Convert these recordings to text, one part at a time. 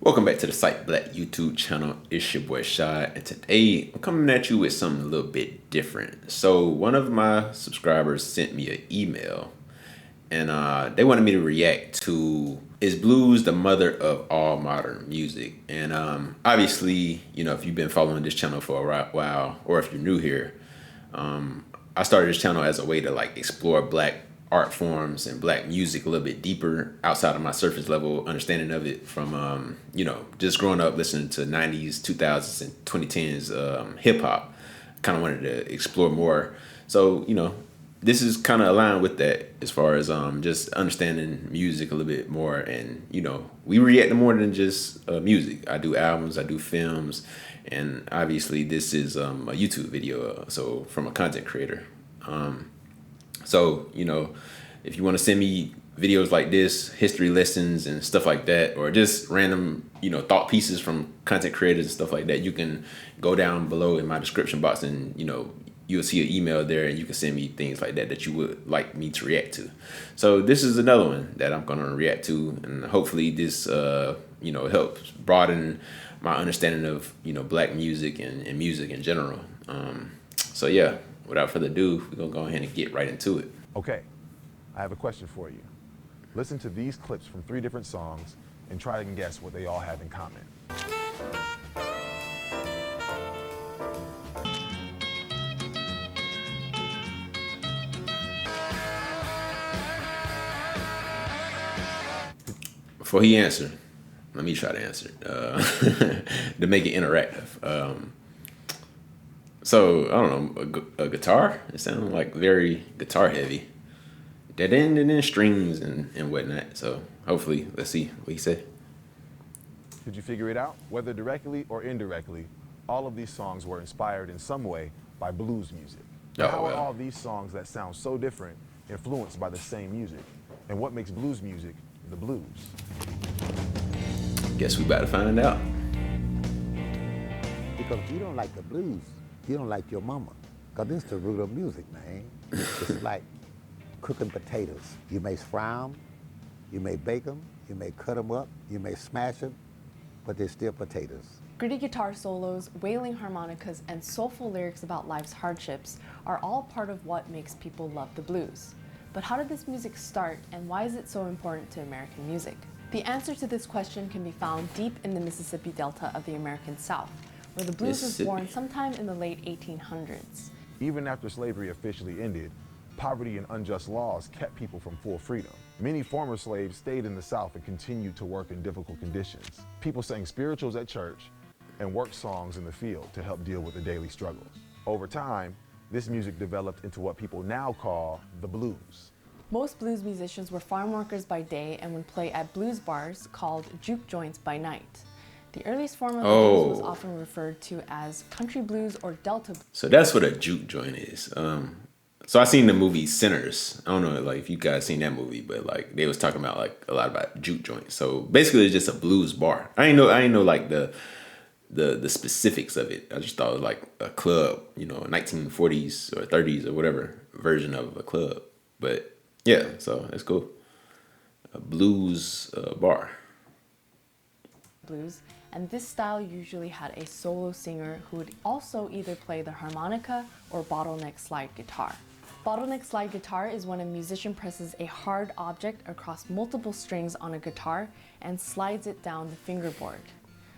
Welcome back to the Site Black YouTube channel. It's your boy Shy, and today I'm coming at you with something a little bit different. So one of my subscribers sent me an email, and they wanted me to react to "Is Blues the Mother of All Modern Music?" And obviously, if you've been following this channel for a while, or if you're new here, I started this channel as a way to like explore black art forms and black music a little bit deeper outside of my surface level understanding of it from just growing up listening to 90s 2000s and 2010s hip hop. Kind of wanted to explore more, so this is kind of aligned with that as far as just understanding music a little bit more. And we react to more than just music. I do albums, I do films, and obviously this is a YouTube video, so from a content creator. So, if you want to send me videos like this, history lessons and stuff like that, or just random, thought pieces from content creators and stuff like that, you can go down below in my description box and, you'll see an email there and you can send me things like that that you would like me to react to. So this is another one that I'm going to react to, and hopefully this, helps broaden my understanding of, black music and music in general. So yeah, without further ado, we're going to go ahead and get right into it. Okay, I have a question for you. Listen to these clips from 3 different songs and try to guess what they all have in common. Before he answers, let me try to answer to make it interactive. So I don't know, a guitar. It sounded like very guitar heavy. That in strings and whatnot. So hopefully, let's see what he said. Did you figure it out? Whether directly or indirectly, all of these songs were inspired in some way by blues music. Oh, How are well. all these songs that sound so different influenced by the same music? And what makes blues music the blues? Guess we about to find out. Because if you don't like the blues, you don't like your mama. Because this is the root of music, man. It's like cooking potatoes. You may fry them, you may bake them, you may cut them up, you may smash them, but they're still potatoes. Gritty guitar solos, wailing harmonicas, and soulful lyrics about life's hardships are all part of what makes people love the blues. But how did this music start, and why is it so important to American music? The answer to this question can be found deep in the Mississippi Delta of the American South, where the blues was born sometime in the late 1800s. Even after slavery officially ended, poverty and unjust laws kept people from full freedom. Many former slaves stayed in the South and continued to work in difficult conditions. People sang spirituals at church and worked songs in the field to help deal with the daily struggles. Over time, this music developed into what people now call the blues. Most blues musicians were farm workers by day and would play at blues bars called juke joints by night. The earliest form of the blues was often referred to as country blues or Delta blues. So that's what a juke joint is. So I seen the movie Sinners. I don't know, like if you guys seen that movie, but like they was talking about like a lot about juke joints. So basically, it's just a blues bar. I ain't know like the specifics of it. I just thought it was like a club, 1940s or 30s or whatever version of a club. But yeah, so that's cool. A blues bar. Blues, and this style usually had a solo singer who would also either play the harmonica or bottleneck slide guitar. Bottleneck slide guitar is when a musician presses a hard object across multiple strings on a guitar and slides it down the fingerboard.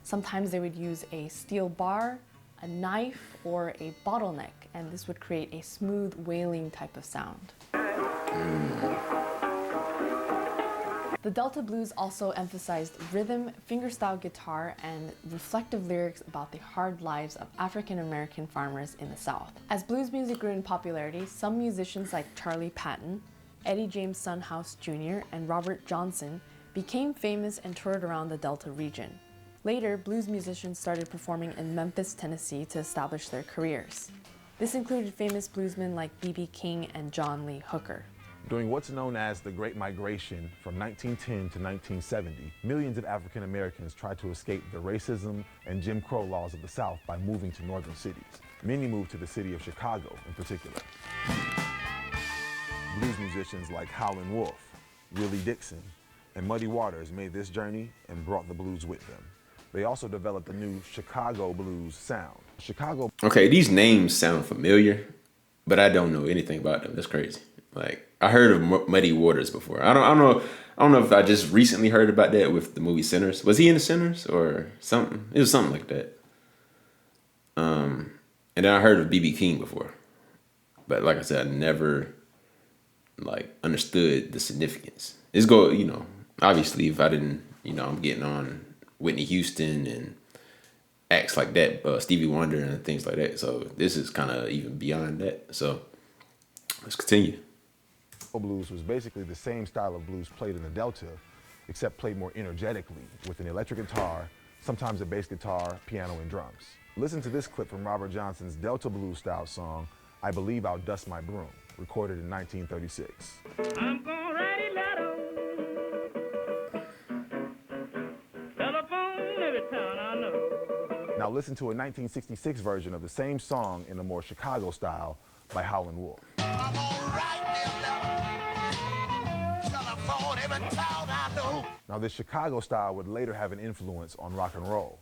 Sometimes they would use a steel bar, a knife, or a bottleneck, and this would create a smooth wailing type of sound. The Delta blues also emphasized rhythm, fingerstyle guitar, and reflective lyrics about the hard lives of African American farmers in the South. As blues music grew in popularity, some musicians like Charlie Patton, Eddie James Sunhouse Jr., and Robert Johnson became famous and toured around the Delta region. Later, blues musicians started performing in Memphis, Tennessee to establish their careers. This included famous bluesmen like B.B. King and John Lee Hooker. During what's known as the Great Migration from 1910 to 1970, millions of African Americans tried to escape the racism and Jim Crow laws of the South by moving to northern cities. Many moved to the city of Chicago in particular. Blues musicians like Howlin' Wolf, Willie Dixon, and Muddy Waters made this journey and brought the blues with them. They also developed the new Chicago blues sound. Chicago. Okay, these names sound familiar, but I don't know anything about them. That's crazy. Like I heard of Muddy Waters before. I don't know. I don't know if I just recently heard about that with the movie Sinners. Was he in the Sinners or something? It was something like that. And then I heard of BB King before, but like I said, I never like understood the significance. It's go, you know, obviously if I didn't, you know, I'm getting on Whitney Houston and acts like that, Stevie Wonder and things like that. So this is kind of even beyond that. So let's continue. Blues was basically the same style of blues played in the Delta, except played more energetically with an electric guitar, sometimes a bass guitar, piano, and drums. Listen to this clip from Robert Johnson's Delta blues style song, I Believe I'll Dust My Broom, recorded in 1936. I'm gonna write a letter, telephone every town I know. Now listen to a 1966 version of the same song in a more Chicago style by Howlin' Wolf. I'm gonna write a letter, telephone every town I know. Now this Chicago style would later have an influence on rock and roll,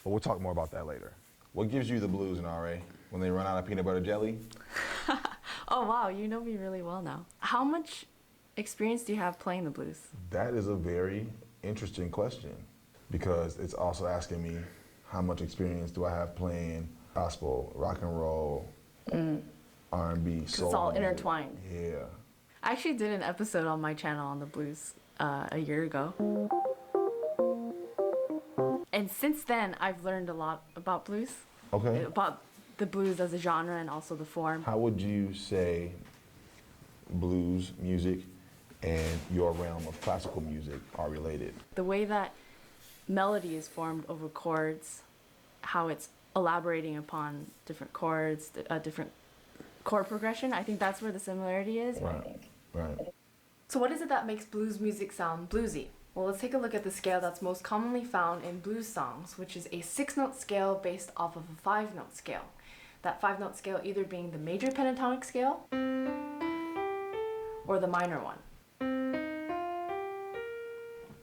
but we'll talk more about that later. What gives you the blues in RA? When they run out of peanut butter jelly? Oh wow, you know me really well now. How much experience do you have playing the blues? That is a very interesting question because it's also asking me how much experience do I have playing gospel, rock and roll, R&B, soul. It's all music. intertwined. Yeah. I actually did an episode on my channel on the blues a year ago. And since then, I've learned a lot about blues. Okay. About the blues as a genre and also the form. How would you say blues music and your realm of classical music are related? The way that melody is formed over chords, how it's elaborating upon different chords, different chord progression, I think that's where the similarity is. Right. So what is it that makes blues music sound bluesy? Well, let's take a look at the scale that's most commonly found in blues songs, which is a 6-note scale based off of a 5-note scale. That 5-note scale either being the major pentatonic scale or the minor one.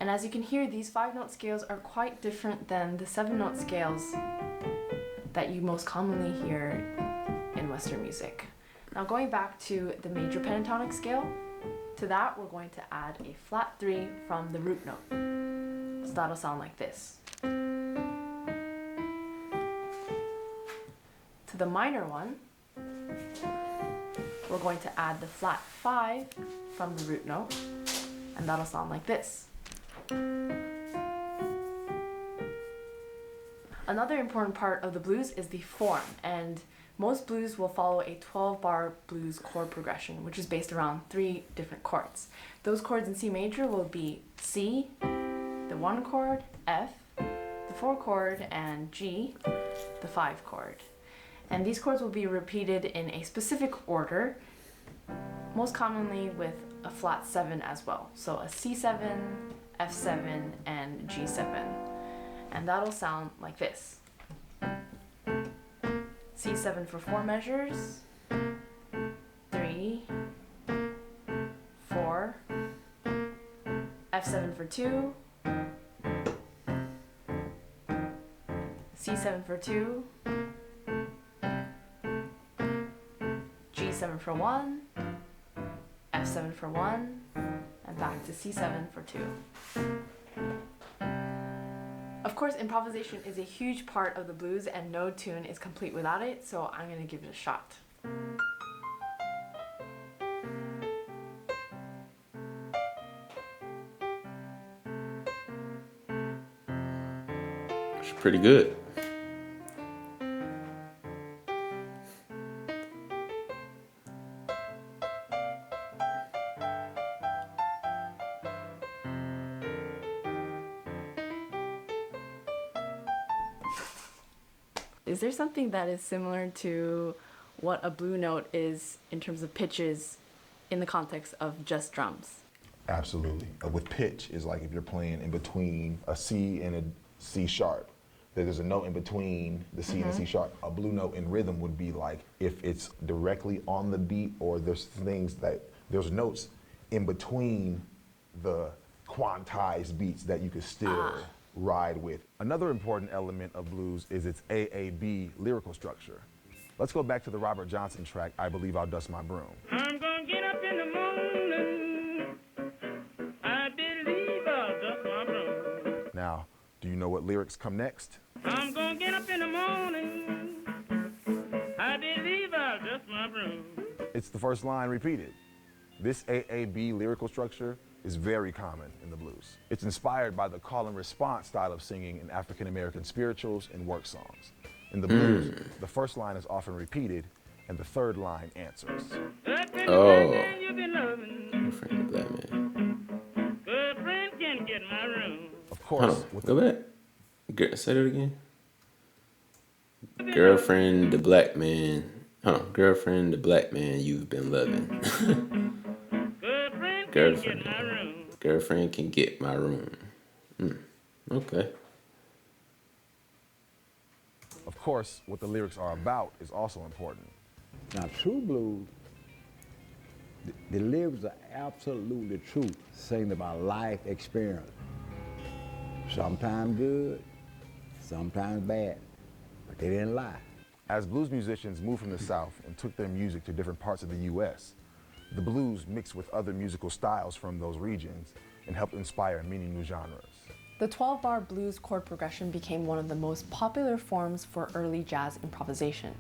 And as you can hear, these 5-note scales are quite different than the 7-note scales that you most commonly hear in Western music. Now going back to the major pentatonic scale, to that we're going to add a flat 3 from the root note. So that'll sound like this. To the minor one, we're going to add the flat 5 from the root note, and that'll sound like this. Another important part of the blues is the form, and most blues will follow a 12-bar blues chord progression, which is based around 3 different chords. Those chords in C major will be C, the 1 chord, F, the 4 chord, and G, the 5 chord. And these chords will be repeated in a specific order, most commonly with a flat 7 as well. So a C7, F7, and G7. And that'll sound like this. C7 for 4 measures, 3, 4, F7 for 2, C7 for 2, G7 for 1, F7 for 1, and back to C7 for 2. Of course, improvisation is a huge part of the blues and no tune is complete without it, so I'm going to give it a shot. It's pretty good. Is there something that is similar to what a blue note is in terms of pitches in the context of just drums? Absolutely. With pitch is like if you're playing in between a C and a C sharp, that there's a note in between the C and the C sharp. A blue note in rhythm would be like if it's directly on the beat or there's notes in between the quantized beats that you could still ride with. Another important element of blues is its AAB lyrical structure. Let's go back to the Robert Johnson track, I Believe I'll Dust My Broom. I'm gonna get up in the morning. I believe I'll dust my broom. Now, do you know what lyrics come next? I'm gonna get up in the morning. I believe I'll dust my broom. It's the first line repeated. This AAB lyrical structure is very common in the blues. It's inspired by the call and response style of singing in African American spirituals and work songs. In the blues, the first line is often repeated and the third line answers. Oh. You've been loving. Girlfriend, black man. Girlfriend can get my room. Of Hold course, on. with Go back. Say that again. Girlfriend, the black man. Hold on. Girlfriend, the black man you've been loving. Girlfriend can Girlfriend. get my room. Girlfriend can get my room. Okay. Of course, what the lyrics are about is also important. Now, true blues, the lyrics are absolutely true, saying about life experience. Sometimes good, sometimes bad, but they didn't lie. As blues musicians moved from the South and took their music to different parts of the U.S., the blues mixed with other musical styles from those regions and helped inspire many new genres. The 12-bar blues chord progression became one of the most popular forms for early jazz improvisation.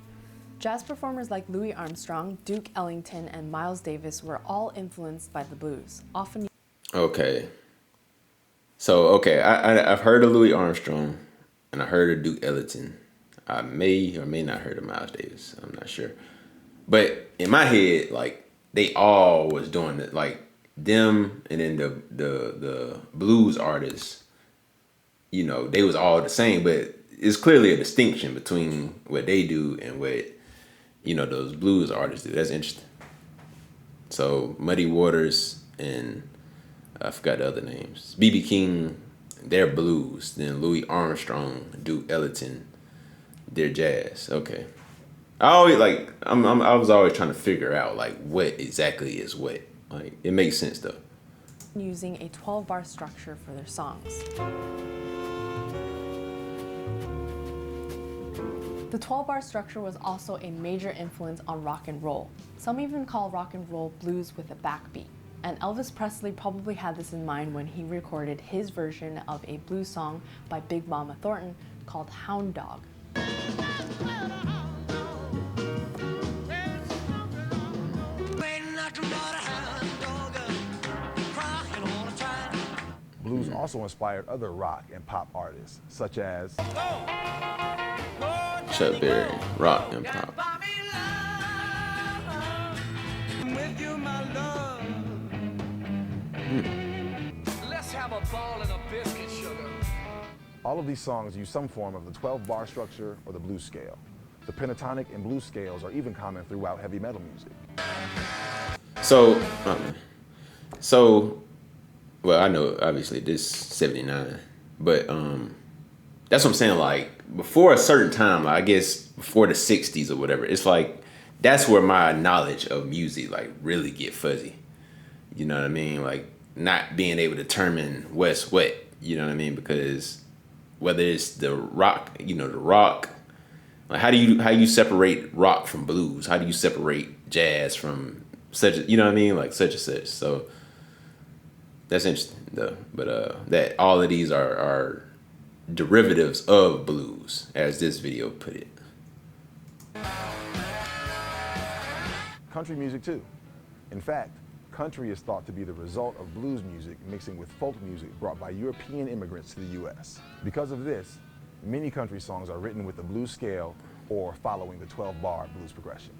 Jazz performers like Louis Armstrong, Duke Ellington, and Miles Davis were all influenced by the blues, often. Okay. So, okay, I've heard of Louis Armstrong, and I heard of Duke Ellington. I may or may not heard of Miles Davis. I'm not sure. But in my head, like, they all was doing it. Like, them and then the blues artists, you know, they was all the same. But it's clearly a distinction between what they do and what, you know, those blues artists do. That's interesting. So, Muddy Waters and I forgot the other names. B.B. King, they're blues. Then Louis Armstrong, Duke Ellington, they're jazz. Okay. I was always trying to figure out like what exactly is what. Like it makes sense though. Using a 12-bar structure for their songs. The 12-bar structure was also a major influence on rock and roll. Some even call rock and roll blues with a backbeat. And Elvis Presley probably had this in mind when he recorded his version of a blues song by Big Mama Thornton called Hound Dog. Blues also inspired other rock and pop artists, such as Chuck Berry, rock and pop. Let's have a ball and a biscuit, sugar. all of these songs use some form of the 12-bar structure or the blues scale. The pentatonic and blues scales are even common throughout heavy metal music. So, well, I know obviously this 79, but that's what I'm saying. Like before a certain time, like, I guess before the 60s or whatever, it's like that's where my knowledge of music like really get fuzzy. You know what I mean? Like not being able to determine what's what. You know what I mean? Because whether it's the rock, the rock. Like how do you separate rock from blues? How do you separate jazz from such? You know what I mean? Like such and such. So that's interesting though. But that all of these are derivatives of blues, as this video put it. Country music too. In fact, country is thought to be the result of blues music mixing with folk music brought by European immigrants to the U.S. Because of this, many country songs are written with the blues scale or following the 12-bar blues progression.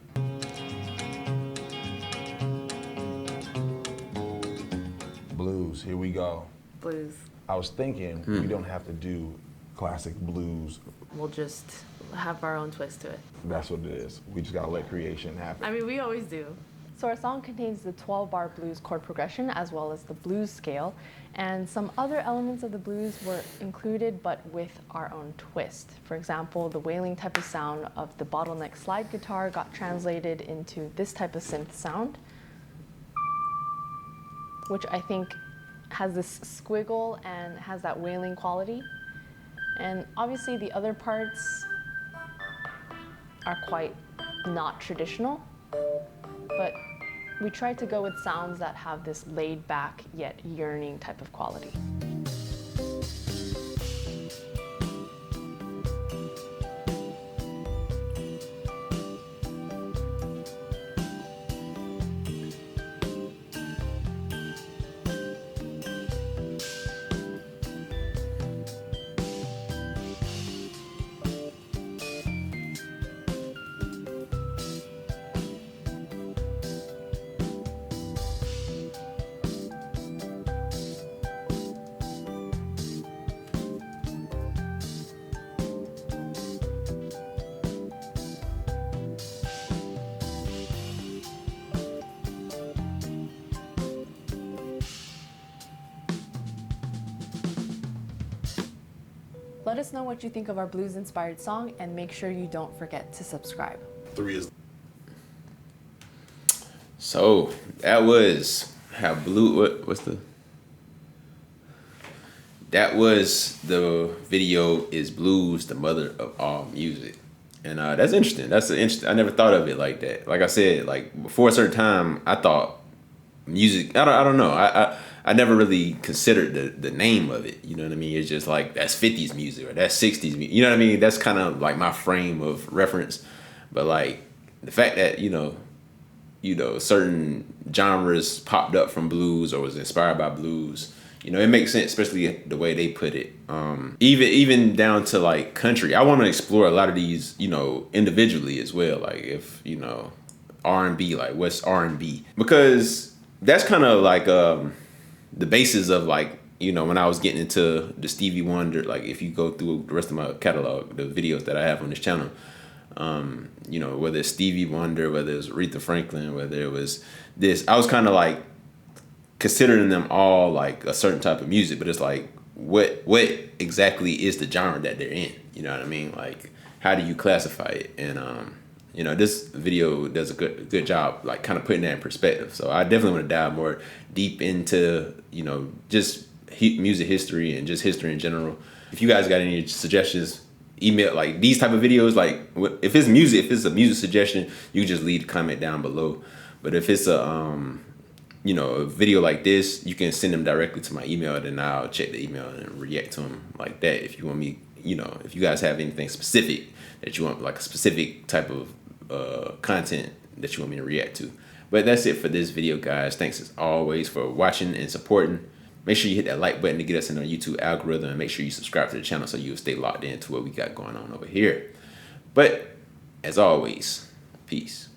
Blues, here we go. Blues. I was thinking we don't have to do classic blues. We'll just have our own twist to it. That's what it is. We just gotta let creation happen. I mean, we always do. So our song contains the 12-bar blues chord progression as well as the blues scale, and some other elements of the blues were included but with our own twist. For example, the wailing type of sound of the bottleneck slide guitar got translated into this type of synth sound, which I think has this squiggle and has that wailing quality. And obviously the other parts are quite not traditional, but we tried to go with sounds that have this laid back yet yearning type of quality. Let us know what you think of our blues-inspired song, and make sure you don't forget to subscribe. 3 is So that was how that was the video Is Blues the Mother of All Music. And that's interesting. I never thought of it like that. Like I said, like before a certain time, I thought music. I don't know. I never really considered the name of it. You know what I mean? It's just like that's 50s music or that's 60s music. You know what I mean? That's kind of like my frame of reference. But like the fact that certain genres popped up from blues or was inspired by blues. It makes sense, especially the way they put it. Even down to like country. I want to explore a lot of these, individually as well. Like if R&B, like what's R&B, because that's kind of like the basis of like when I was getting into the Stevie Wonder. Like if you go through the rest of my catalog, the videos that I have on this channel. Whether it's Stevie Wonder, whether it was Aretha Franklin, whether it was this, I was kind of like considering them all like a certain type of music, but it's like what exactly is the genre that they're in? You know what I mean? Like how do you classify it? And this video does a good job like kind of putting that in perspective. So I definitely want to dive more deep into just music history and just history in general. If you guys got any suggestions, email like these type of videos. Like if it's a music suggestion, you can just leave a comment down below. But if it's a video like this, you can send them directly to my email, and then I'll check the email and react to them like that. If you want me, if you guys have anything specific that you want, like a specific type of content that you want me to react to. But that's it for this video, guys. Thanks as always for watching and supporting. Make sure you hit that like button to get us in our YouTube algorithm, and make sure you subscribe to the channel so you'll stay locked into what we got going on over here. But as always, peace.